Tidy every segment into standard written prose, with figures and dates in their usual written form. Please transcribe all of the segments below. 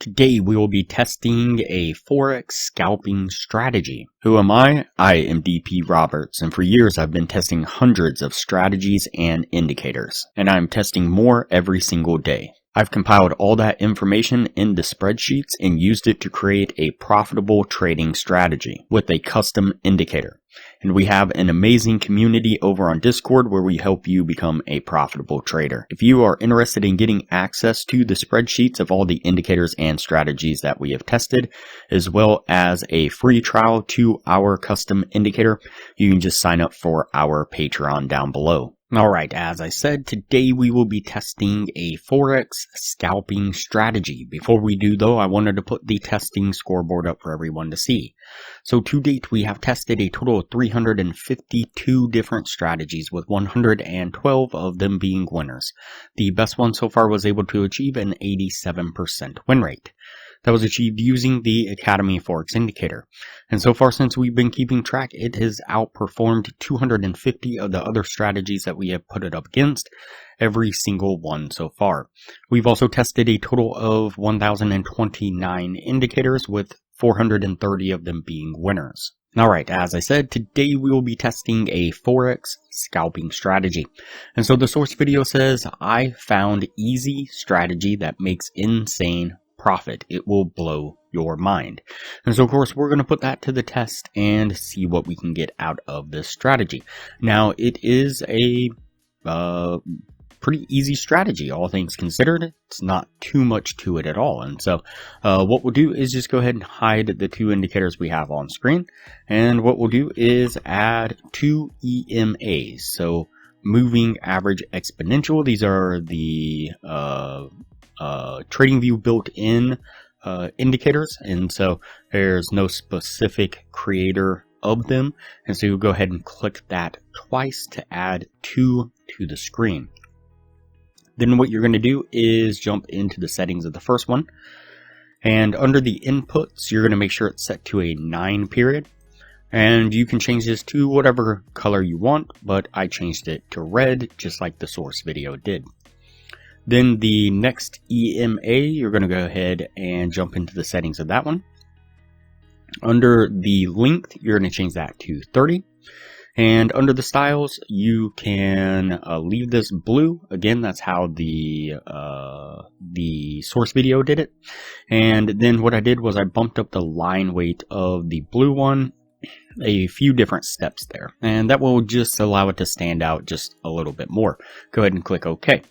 Today we will be testing a Forex scalping strategy. Who am I? I am DP Roberts, and for years I've been testing hundreds of strategies and indicators, and I'm testing more every single day. I've compiled all that information into spreadsheets and used it to create a profitable trading strategy with a custom indicator. And we have an amazing community over on Discord where we help you become a profitable trader. If you are interested in getting access to the spreadsheets of all the indicators and strategies that we have tested, as well as a free trial to our custom indicator, you can just sign up for our Patreon down below. Alright, as I said, today we will be testing a Forex scalping strategy. Before we do though, I wanted to put the testing scoreboard up for everyone to see. So to date, we have tested a total of 352 different strategies, with 112 of them being winners. The best one so far was able to achieve an 87% win rate. That was achieved using the Academy Forex indicator. And so far, since we've been keeping track, it has outperformed 250 of the other strategies that we have put it up against, every single one so far. We've also tested a total of 1,029 indicators, with 430 of them being winners. Alright, as I said, today we will be testing a Forex scalping strategy. And so the source video says, I found easy strategy that makes insane profit. It will blow your mind. And so of course we're going to put that to the test and see what we can get out of this strategy. Now it is a pretty easy strategy, all things considered. It's not too much to it at all. And so what we'll do is just go ahead and hide the two indicators we have on screen. And what we'll do is add two EMAs. So moving average exponential. These are the TradingView built-in indicators, and so there's no specific creator of them, and so you'll go ahead and click that twice to add two to the screen. Then what you're going to do is jump into the settings of the first one, and under the inputs you're going to make sure it's set to a 9 period, and you can change this to whatever color you want, but I changed it to red just like the source video did. Then the next EMA, you're going to go ahead and jump into the settings of that one. Under the length, you're going to change that to 30. And under the styles, you can leave this blue. Again, that's how the source video did it. And then what I did was I bumped up the line weight of the blue one a few different steps there, and that will just allow it to stand out just a little bit more. Go ahead and click OK.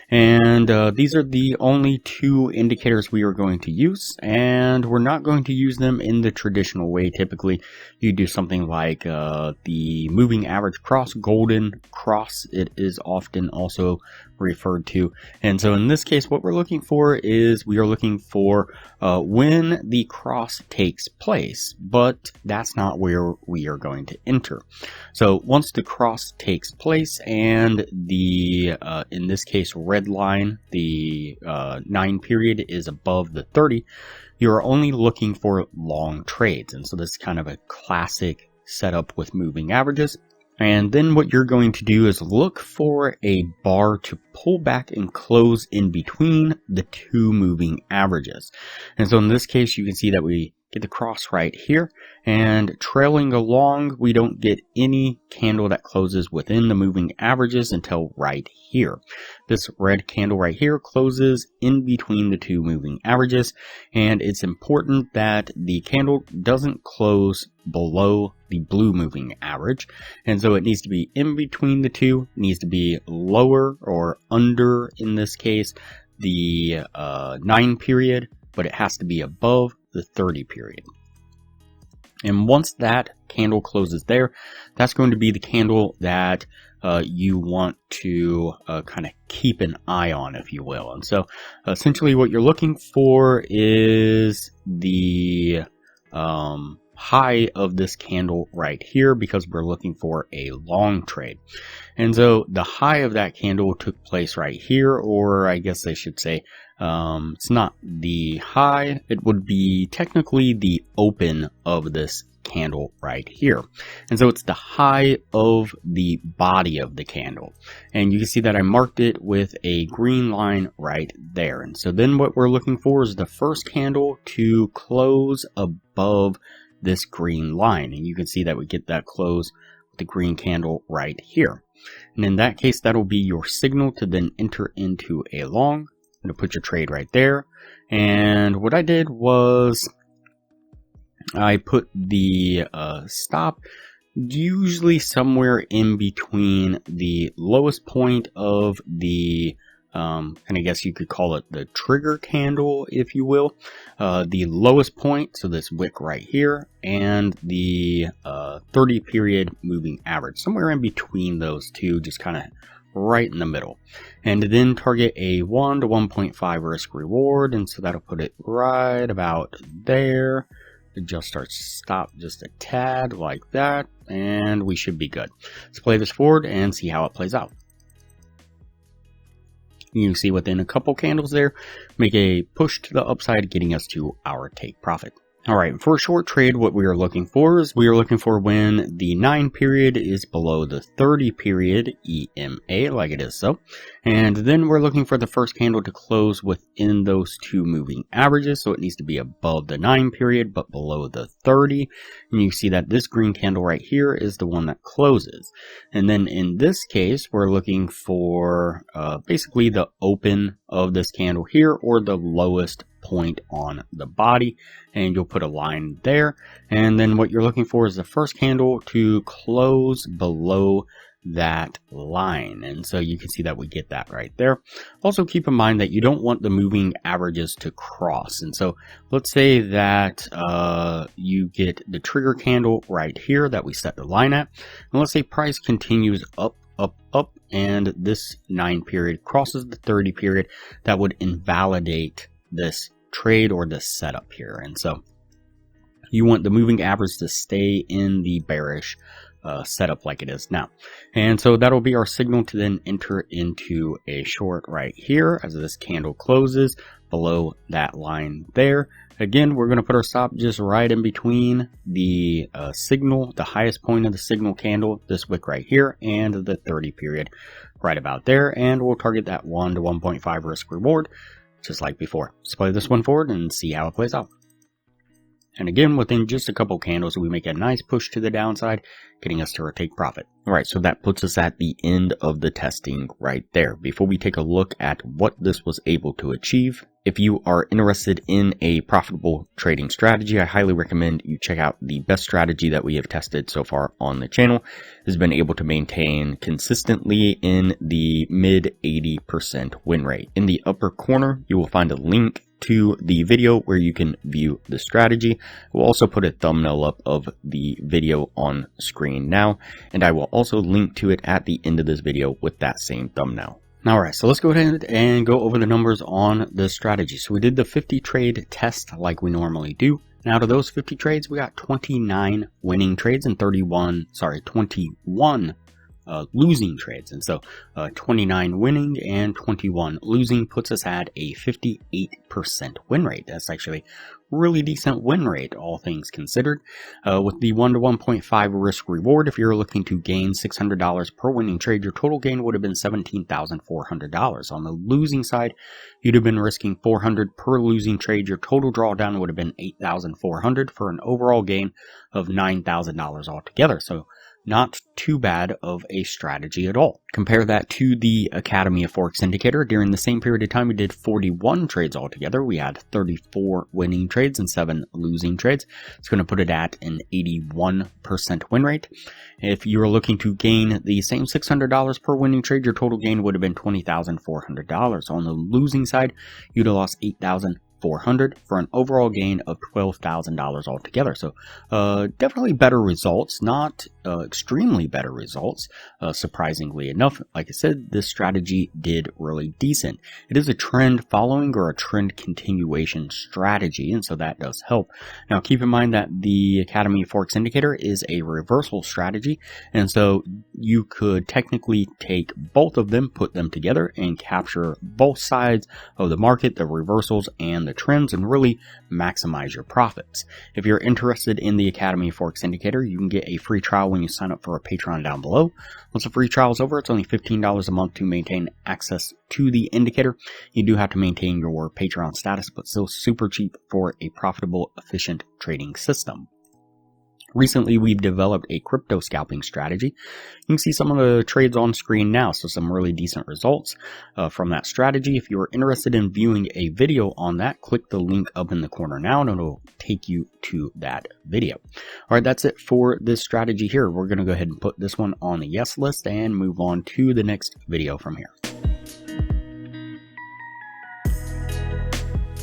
And these are the only two indicators we are going to use, and we're not going to use them in the traditional way. Typically you do something like the moving average cross, golden cross it is often also referred to. And so in this case what we're looking for is we are looking for when the cross takes place, but that's not where we are going to enter. So once the cross takes place and the in this case red line, the 9 period is above the 30, you're only looking for long trades. And so this is kind of a classic setup with moving averages. And then what you're going to do is look for a bar to pull back and close in between the two moving averages. And so in this case, you can see that we get the cross right here, and trailing along, we don't get any candle that closes within the moving averages until right here. This red candle right here closes in between the two moving averages, and it's important that the candle doesn't close below the blue moving average, and so it needs to be in between the two. It needs to be lower or under, in this case, the 9 period, but it has to be above the 30 period. And once that candle closes there, that's going to be the candle that you want to kind of keep an eye on, if you will. And so essentially what you're looking for is the high of this candle right here, because we're looking for a long trade. And so the high of that candle took place right here, or I guess I should say it's not the high, it would be technically the open of this candle right here. And so it's the high of the body of the candle. And you can see that I marked it with a green line right there. And so then what we're looking for is the first candle to close above this green line. And you can see that we get that close with the green candle right here. And in that case, that'll be your signal to then enter into a long. I'm going to put your trade right there. And what I did was I put the stop usually somewhere in between the lowest point of the and I guess you could call it the trigger candle, if you will, the lowest point, so this wick right here, and the 30 period moving average, somewhere in between those two, just kind of right in the middle. And then target a 1 to 1.5 risk reward, and so that'll put it right about there. Adjust our stop just a tad like that, and we should be good. Let's play this forward and see how it plays out. You can see within a couple candles there, make a push to the upside, getting us to our take profit. All right, for a short trade, what we are looking for is we are looking for when the 9 period is below the 30 period EMA, like it is so. And then we're looking for the first candle to close within those two moving averages. So it needs to be above the 9 period, but below the 30. And you see that this green candle right here is the one that closes. And then in this case, we're looking for basically the open of this candle here, or the lowest point on the body, and you'll put a line there. And then what you're looking for is the first candle to close below that line, and so you can see that we get that right there. Also keep in mind that you don't want the moving averages to cross, and so let's say that you get the trigger candle right here that we set the line at, and let's say price continues up, and this 9 period crosses the 30 period. That would invalidate this trade or this setup here, and so you want the moving average to stay in the bearish setup like it is now. And so that'll be our signal to then enter into a short right here as this candle closes below that line there. Again, we're going to put our stop just right in between the signal, the highest point of the signal candle, this wick right here, and the 30 period right about there, and we'll target that 1 to 1.5 risk reward just like before. Let's play this one forward and see how it plays out. And again, within just a couple candles, we make a nice push to the downside, getting us to our take profit. All right, so that puts us at the end of the testing right there. Before we take a look at what this was able to achieve, if you are interested in a profitable trading strategy, I highly recommend you check out the best strategy that we have tested so far on the channel. It has been able to maintain consistently in the mid 80% win rate. In the upper corner, you will find a link to the video where you can view the strategy. We'll also put a thumbnail up of the video on screen now, and I will also link to it at the end of this video with that same thumbnail. Alright, so let's go ahead and go over the numbers on the strategy. So we did the 50 trade test like we normally do. And out of those 50 trades, we got 29 winning trades and 21 losing trades. And so 29 winning and 21 losing puts us at a 58% win rate. That's actually really decent win rate, all things considered. With the 1 to 1.5 risk reward, if you're looking to gain $600 per winning trade, your total gain would have been $17,400. On the losing side, you'd have been risking $400 per losing trade. Your total drawdown would have been $8,400 for an overall gain of $9,000 altogether. So not too bad of a strategy at all. Compare that to the Academy of Forex indicator. During the same period of time, we did 41 trades altogether. We had 34 winning trades and 7 losing trades. It's going to put it at an 81% win rate. If you were looking to gain the same $600 per winning trade, your total gain would have been $20,400. On the losing side, you'd have lost $8,400 for an overall gain of $12,000 altogether. So definitely better results, not extremely better results. Surprisingly enough, like I said, this strategy did really decent. It is a trend following or a trend continuation strategy, and so that does help. Now keep in mind that the Academy of Forex indicator is a reversal strategy, and so you could technically take both of them, put them together, and capture both sides of the market, the reversals and the trends and really maximize your profits. If you're interested in the Academy Forex Indicator, you can get a free trial when you sign up for a Patreon down below. Once the free trial is over, it's only $15 a month to maintain access to the indicator. You do have to maintain your Patreon status, but still super cheap for a profitable, efficient trading system. Recently, we've developed a crypto scalping strategy. You can see some of the trades on screen now, so some really decent results from that strategy. If you're interested in viewing a video on that, click the link up in the corner now and it'll take you to that video. All right, that's it for this strategy here. We're going to go ahead and put this one on the yes list and move on to the next video from here.